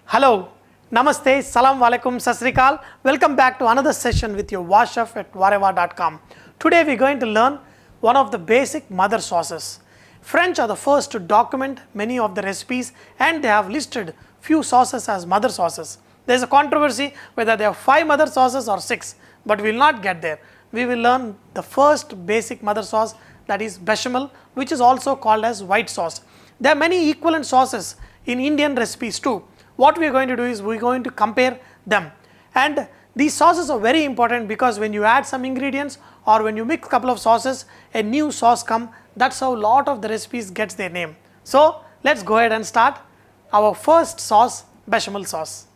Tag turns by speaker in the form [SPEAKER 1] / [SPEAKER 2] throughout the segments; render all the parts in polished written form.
[SPEAKER 1] Hello, Namaste, Salam Alaikum, Sat Sri Akal. Welcome back to another session with your War Chef at wareva.com. Today we are going to learn one of the basic mother sauces. French are the first to document many of the recipes and they have listed few sauces as mother sauces. There is a controversy whether there are 5 mother sauces or 6, but we will not get there. We will learn the first basic mother sauce, that is Beachamal, which is also called as white sauce. There are many equivalent sauces in Indian recipes too. What we are going to do is we are going to compare them, and these sauces are very important because when you add some ingredients or when you mix a couple of sauces, a new sauce comes. That's how a lot of the recipes gets their name. So let's go ahead and start our first sauce, Beachamal sauce.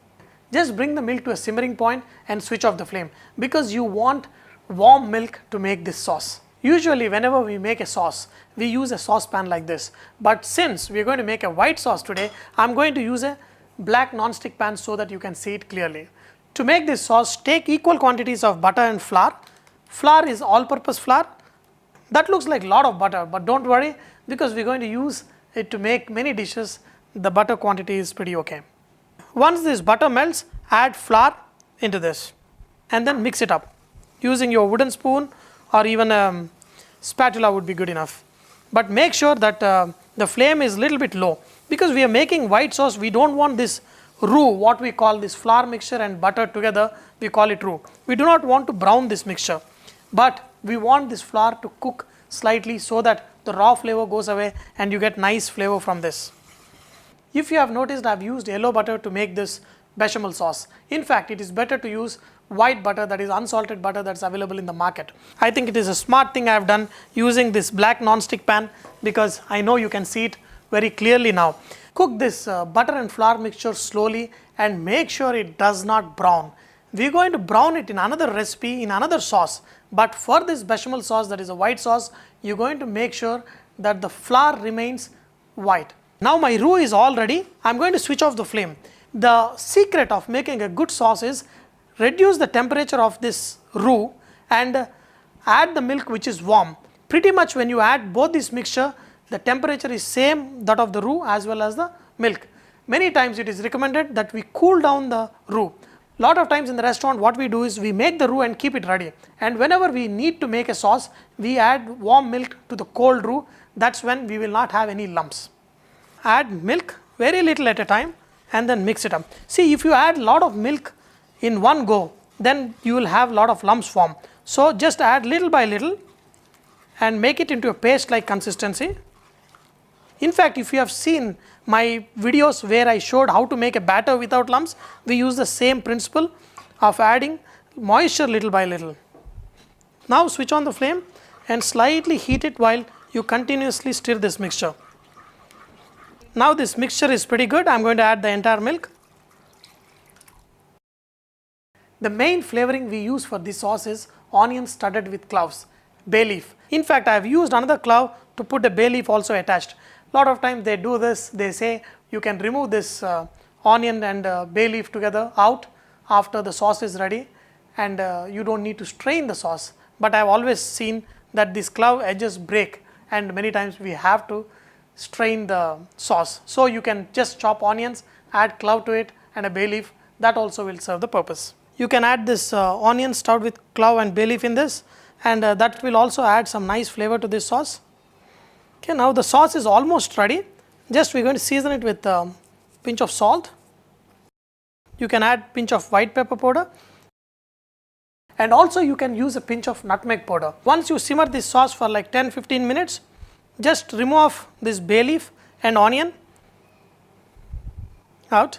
[SPEAKER 1] Just bring the milk to a simmering point and switch off the flame because you want warm milk to make this sauce. Usually whenever we make a sauce, we use a saucepan like this, but since we are going to make a white sauce today, I am going to use a black non-stick pan so that you can see it clearly. To make this sauce, take equal quantities of butter and flour. Flour is all-purpose flour. That looks like a lot of butter, but don't worry because we are going to use it to make many dishes. The butter quantity is pretty okay. Once this butter melts, add flour into this and then mix it up. Using your wooden spoon or even a spatula would be good enough. But make sure that the flame is a little bit low because we are making white sauce. We don't want this roux, what we call this flour mixture and butter together, we call it roux. We do not want to brown this mixture, but we want this flour to cook slightly so that the raw flavor goes away and you get nice flavor from this. If you have noticed, I have used yellow butter to make this Beachamal sauce. In fact, it is better to use white butter, that is unsalted butter, that is available in the market. I think it is a smart thing I have done using this black non-stick pan because I know you can see it very clearly now. Cook this butter and flour mixture slowly and make sure it does not brown. We are going to brown it in another recipe, in another sauce, but for this Beachamal sauce, that is a white sauce, you are going to make sure that the flour remains white. Now my roux is all ready. I am going to switch off the flame. The secret of making a good sauce is reduce the temperature of this roux and add the milk which is warm. Pretty much when you add both this mixture, the temperature is same that of the roux as well as the milk. Many times it is recommended that we cool down the roux. Lot of times in the restaurant what we do is we make the roux and keep it ready, and whenever we need to make a sauce, we add warm milk to the cold roux. That's when we will not have any lumps. Add milk very little at a time and then mix it up. See, if you add lot of milk in one go, then you will have lot of lumps form. So just add little by little and make it into a paste like consistency. In fact, if you have seen my videos where I showed how to make a batter without lumps, we use the same principle of adding moisture little by little. Now switch on the flame and slightly heat it while you continuously stir this mixture. Now this mixture is pretty good. I am going to add the entire milk. The main flavoring we use for this sauce is onion studded with cloves, bay leaf. In fact, I have used another clove to put a bay leaf also attached. Lot of times they do this, they say you can remove this onion and bay leaf together out after the sauce is ready and you don't need to strain the sauce. But I have always seen that these clove edges break and many times we have to strain the sauce. So you can just chop onions, add clove to it and a bay leaf, that also will serve the purpose. You can add this onion stuffed with clove and bay leaf in this, and that will also add some nice flavor to this sauce. Okay, now the sauce is almost ready. Just we are going to season it with a pinch of salt. You can add pinch of white pepper powder and also you can use a pinch of nutmeg powder. Once you simmer this sauce for like 10-15 minutes, just remove this bay leaf and onion out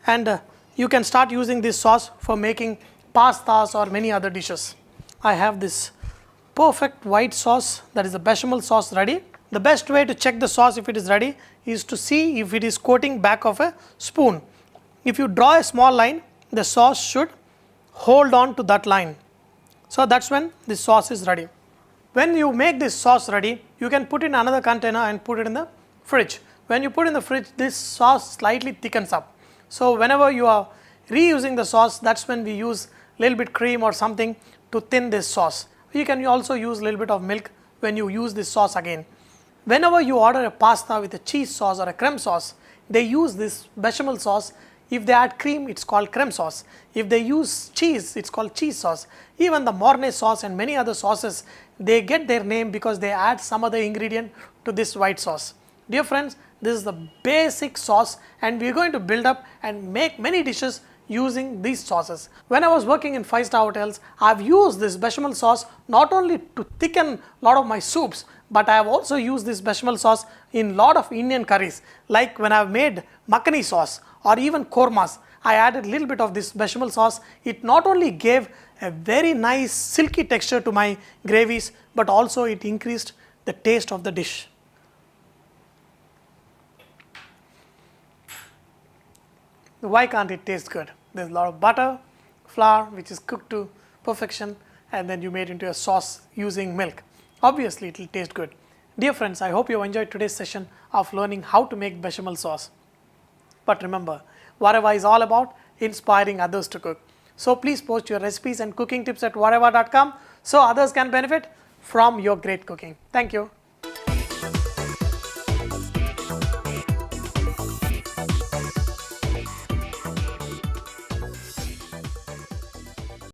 [SPEAKER 1] and you can start using this sauce for making pastas or many other dishes. I have this perfect white sauce, that is the Beachamal sauce, ready. The best way to check the sauce if it is ready is to see if it is coating back of a spoon. If you draw a small line, the sauce should hold on to that line. So that's when this sauce is ready. When you make this sauce ready, you can put in another container and put it in the fridge. When you put in the fridge, this sauce slightly thickens up. So whenever you are reusing the sauce, that's when we use little bit cream or something to thin this sauce. You can also use a little bit of milk when you use this sauce again. Whenever you order a pasta with a cheese sauce or a creme sauce, they use this bechamel sauce. If they add cream, it's called creme sauce. If they use cheese, it's called cheese sauce. Even the Mornay sauce and many other sauces, they get their name because they add some other ingredient to this white sauce. Dear friends, this is the basic sauce, and we are going to build up and make many dishes using these sauces. When I was working in 5-star hotels, I've used this bechamel sauce not only to thicken a lot of my soups, but I have also used this bechamel sauce in lot of Indian curries. Like when I've made makhani sauce or even kormas, I added a little bit of this bechamel sauce. It not only gave a very nice silky texture to my gravies, but also it increased the taste of the dish. Why can't it taste good? There's a lot of butter, flour which is cooked to perfection, and then you made into a sauce using milk. Obviously it will taste good. Dear friends, I hope you enjoyed today's session of learning how to make bechamel sauce. But remember, Vareva is all about inspiring others to cook. So please post your recipes and cooking tips at vareva.com so others can benefit from your great cooking. Thank you.